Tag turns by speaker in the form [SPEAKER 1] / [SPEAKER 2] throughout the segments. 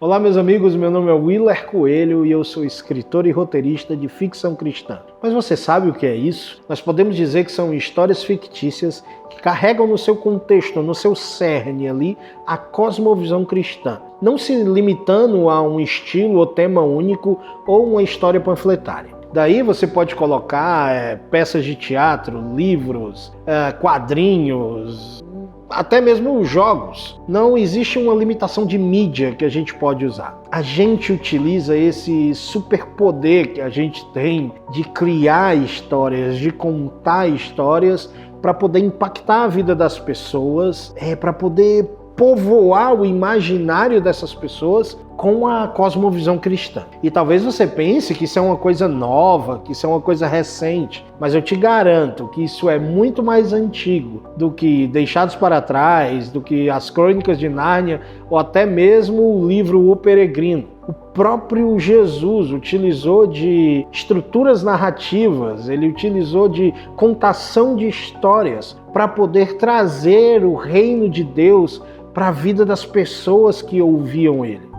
[SPEAKER 1] Olá meus amigos, meu nome é Willer Coelho e eu sou escritor e roteirista de ficção cristã. Mas você sabe o que é isso? Nós podemos dizer que são histórias fictícias que carregam no seu contexto, no seu cerne ali, a cosmovisão cristã, não se limitando a um estilo ou tema único ou uma história panfletária. Daí você pode colocar peças de teatro, livros, quadrinhos, até mesmo jogos. Não existe uma limitação de mídia que a gente pode usar. A gente utiliza esse superpoder que a gente tem de criar histórias, de contar histórias para poder impactar a vida das pessoas, para poder povoar o imaginário dessas pessoas com a cosmovisão cristã. E talvez você pense que isso é uma coisa nova, que isso é uma coisa recente, mas eu te garanto que isso é muito mais antigo do que Deixados para Trás, do que as Crônicas de Nárnia ou até mesmo o livro O Peregrino. O próprio Jesus utilizou de estruturas narrativas, ele utilizou de contação de histórias para poder trazer o reino de Deus para a vida das pessoas que ouviam ele.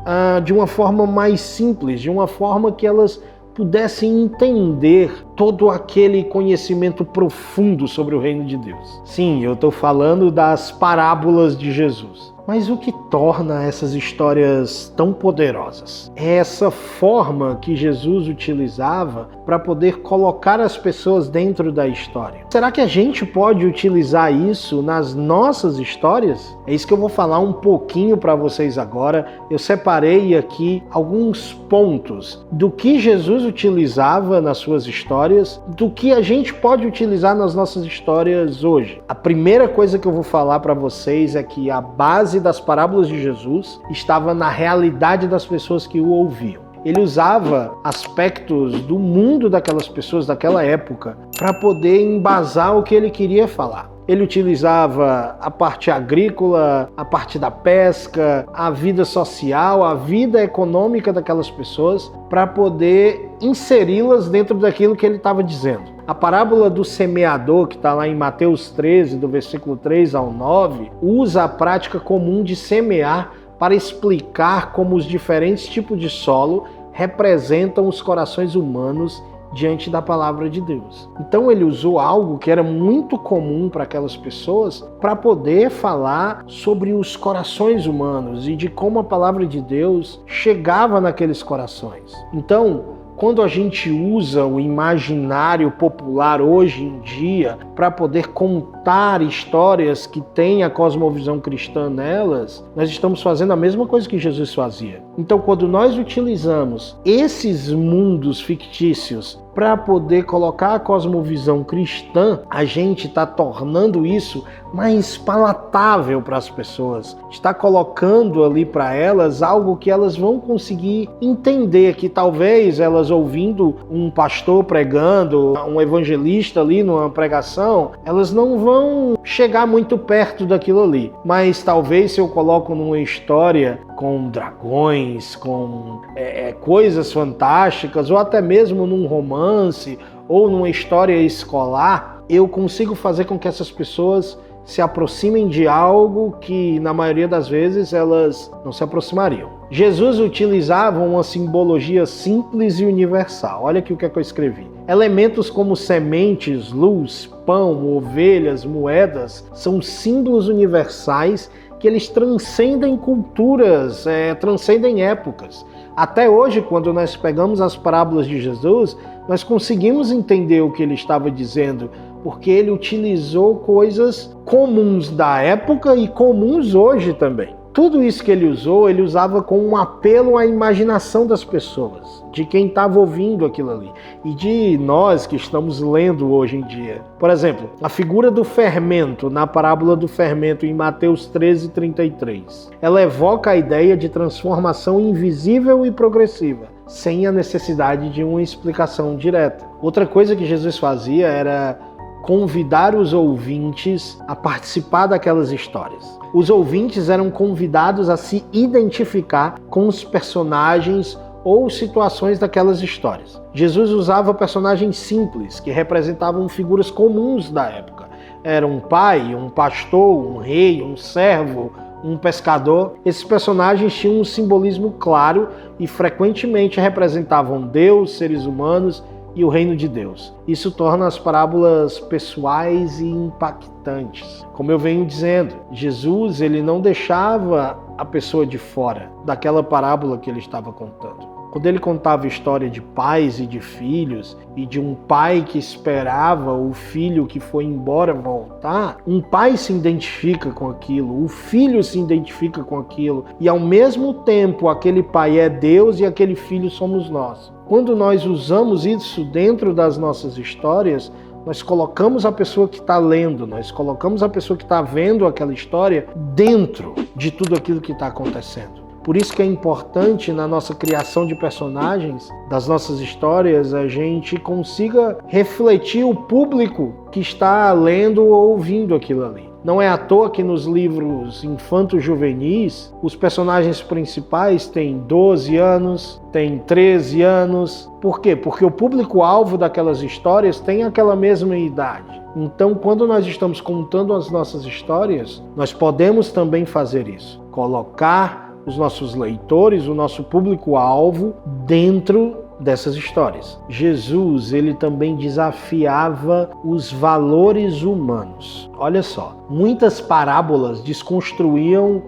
[SPEAKER 1] De uma forma mais simples, de uma forma que elas pudessem entender todo aquele conhecimento profundo sobre o reino de Deus. Sim, eu estou falando das parábolas de Jesus. Mas o que torna essas histórias tão poderosas? É essa forma que Jesus utilizava para poder colocar as pessoas dentro da história. Será que a gente pode utilizar isso nas nossas histórias? É isso que eu vou falar um pouquinho para vocês agora. Eu separei aqui alguns pontos do que Jesus utilizava nas suas histórias, do que a gente pode utilizar nas nossas histórias hoje. A primeira coisa que eu vou falar para vocês é que a base das parábolas de Jesus estava na realidade das pessoas que o ouviam. Ele usava aspectos do mundo daquelas pessoas daquela época para poder embasar o que ele queria falar. Ele utilizava a parte agrícola, a parte da pesca, a vida social, a vida econômica daquelas pessoas para poder inseri-las dentro daquilo que ele estava dizendo. A parábola do semeador, que está lá em Mateus 13, do versículo 3 ao 9, usa a prática comum de semear para explicar como os diferentes tipos de solo representam os corações humanos diante da palavra de Deus. Então ele usou algo que era muito comum para aquelas pessoas para poder falar sobre os corações humanos e de como a palavra de Deus chegava naqueles corações. Então, quando a gente usa o imaginário popular hoje em dia para poder contar histórias que têm a cosmovisão cristã nelas, nós estamos fazendo a mesma coisa que Jesus fazia. Então, quando nós utilizamos esses mundos fictícios para poder colocar a cosmovisão cristã, a gente está tornando isso mais palatável para as pessoas. Está colocando ali para elas algo que elas vão conseguir entender, que talvez elas ouvindo um pastor pregando, um evangelista ali numa pregação, elas não vão chegar muito perto daquilo ali. Mas talvez se eu coloco numa história com dragões, com coisas fantásticas, ou até mesmo num romance ou numa história escolar, eu consigo fazer com que essas pessoas se aproximem de algo que, na maioria das vezes, elas não se aproximariam. Jesus utilizava uma simbologia simples e universal. Olha aqui o que é que eu escrevi. Elementos como sementes, luz, pão, ovelhas, moedas, são símbolos universais que eles transcendem culturas, transcendem épocas. Até hoje, quando nós pegamos as parábolas de Jesus, nós conseguimos entender o que ele estava dizendo, porque ele utilizou coisas comuns da época e comuns hoje também. Tudo isso que ele usou, ele usava com um apelo à imaginação das pessoas, de quem estava ouvindo aquilo ali, e de nós que estamos lendo hoje em dia. Por exemplo, a figura do fermento, na parábola do fermento em Mateus 13:33, ela evoca a ideia de transformação invisível e progressiva, sem a necessidade de uma explicação direta. Outra coisa que Jesus fazia era convidar os ouvintes a participar daquelas histórias. Os ouvintes eram convidados a se identificar com os personagens ou situações daquelas histórias. Jesus usava personagens simples, que representavam figuras comuns da época. Era um pai, um pastor, um rei, um servo, um pescador. Esses personagens tinham um simbolismo claro e frequentemente representavam Deus, seres humanos e o reino de Deus. Isso torna as parábolas pessoais e impactantes. Como eu venho dizendo, Jesus ele não deixava a pessoa de fora daquela parábola que ele estava contando. Quando ele contava a história de pais e de filhos, e de um pai que esperava o filho que foi embora voltar, um pai se identifica com aquilo, o filho se identifica com aquilo, e ao mesmo tempo aquele pai é Deus e aquele filho somos nós. Quando nós usamos isso dentro das nossas histórias, nós colocamos a pessoa que está lendo, nós colocamos a pessoa que está vendo aquela história dentro de tudo aquilo que está acontecendo. Por isso que é importante na nossa criação de personagens, das nossas histórias, a gente consiga refletir o público que está lendo ou ouvindo aquilo ali. Não é à toa que nos livros infanto-juvenis, os personagens principais têm 12 anos, têm 13 anos. Por quê? Porque o público-alvo daquelas histórias tem aquela mesma idade. Então, quando nós estamos contando as nossas histórias, nós podemos também fazer isso. Colocar os nossos leitores, o nosso público-alvo dentro dessas histórias. Jesus, ele também desafiava os valores humanos. Olha só, muitas parábolas desconstruíam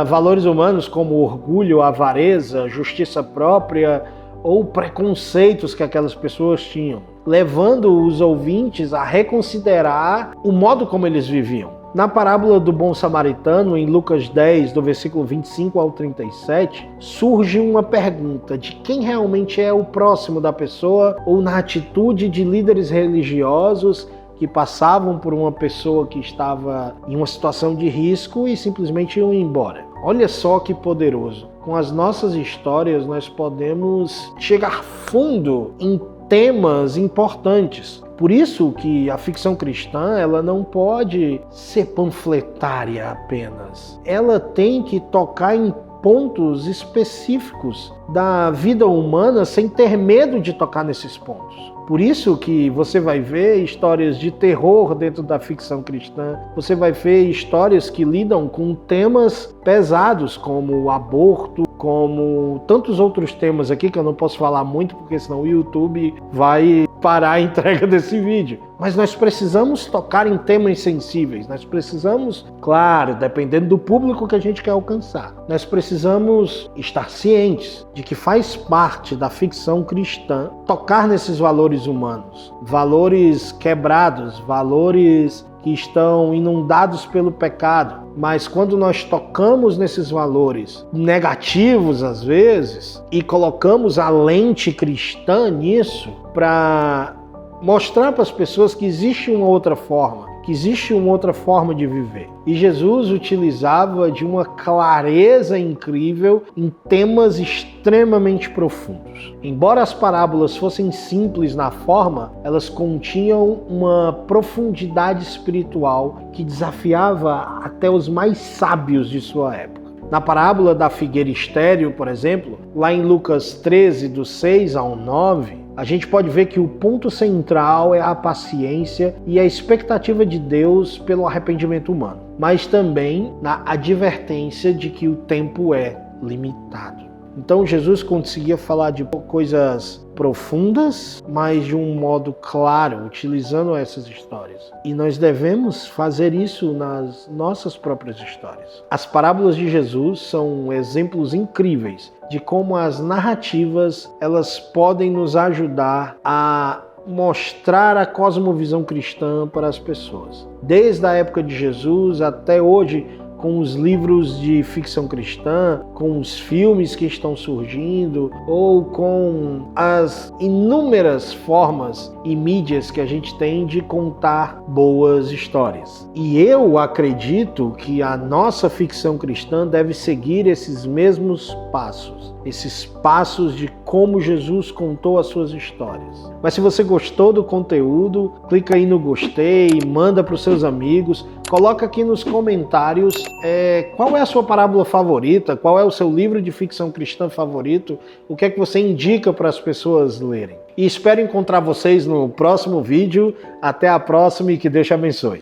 [SPEAKER 1] valores humanos como orgulho, avareza, justiça própria ou preconceitos que aquelas pessoas tinham, levando os ouvintes a reconsiderar o modo como eles viviam. Na parábola do bom samaritano, em Lucas 10, do versículo 25 ao 37, surge uma pergunta de quem realmente é o próximo da pessoa, ou na atitude de líderes religiosos que passavam por uma pessoa que estava em uma situação de risco e simplesmente iam embora. Olha só que poderoso. Com as nossas histórias, nós podemos chegar fundo em temas importantes. Por isso que a ficção cristã, ela não pode ser panfletária apenas. Ela tem que tocar em pontos específicos da vida humana sem ter medo de tocar nesses pontos. Por isso que você vai ver histórias de terror dentro da ficção cristã, você vai ver histórias que lidam com temas pesados como o aborto, como tantos outros temas aqui que eu não posso falar muito porque senão o YouTube vai parar a entrega desse vídeo. Mas nós precisamos tocar em temas sensíveis, nós precisamos, claro, dependendo do público que a gente quer alcançar, nós precisamos estar cientes de que faz parte da ficção cristã tocar nesses valores humanos, valores quebrados, valores que estão inundados pelo pecado. Mas quando nós tocamos nesses valores negativos às vezes e colocamos a lente cristã nisso para mostrar para as pessoas que existe uma outra forma, que existe uma outra forma de viver. E Jesus utilizava de uma clareza incrível em temas extremamente profundos. Embora as parábolas fossem simples na forma, elas continham uma profundidade espiritual que desafiava até os mais sábios de sua época. Na parábola da figueira estéril, por exemplo, lá em Lucas 13, do 6 ao 9, a gente pode ver que o ponto central é a paciência e a expectativa de Deus pelo arrependimento humano, mas também na advertência de que o tempo é limitado. Então Jesus conseguia falar de coisas profundas, mas de um modo claro, utilizando essas histórias. E nós devemos fazer isso nas nossas próprias histórias. As parábolas de Jesus são exemplos incríveis de como as narrativas elas podem nos ajudar a mostrar a cosmovisão cristã para as pessoas. Desde a época de Jesus até hoje, com os livros de ficção cristã, com os filmes que estão surgindo, ou com as inúmeras formas e mídias que a gente tem de contar boas histórias. E eu acredito que a nossa ficção cristã deve seguir esses mesmos passos de como Jesus contou as suas histórias. Mas se você gostou do conteúdo, clica aí no gostei, manda para os seus amigos, coloca aqui nos comentários qual é a sua parábola favorita, qual é o seu livro de ficção cristã favorito, o que é que você indica para as pessoas lerem. E espero encontrar vocês no próximo vídeo. Até a próxima e que Deus te abençoe.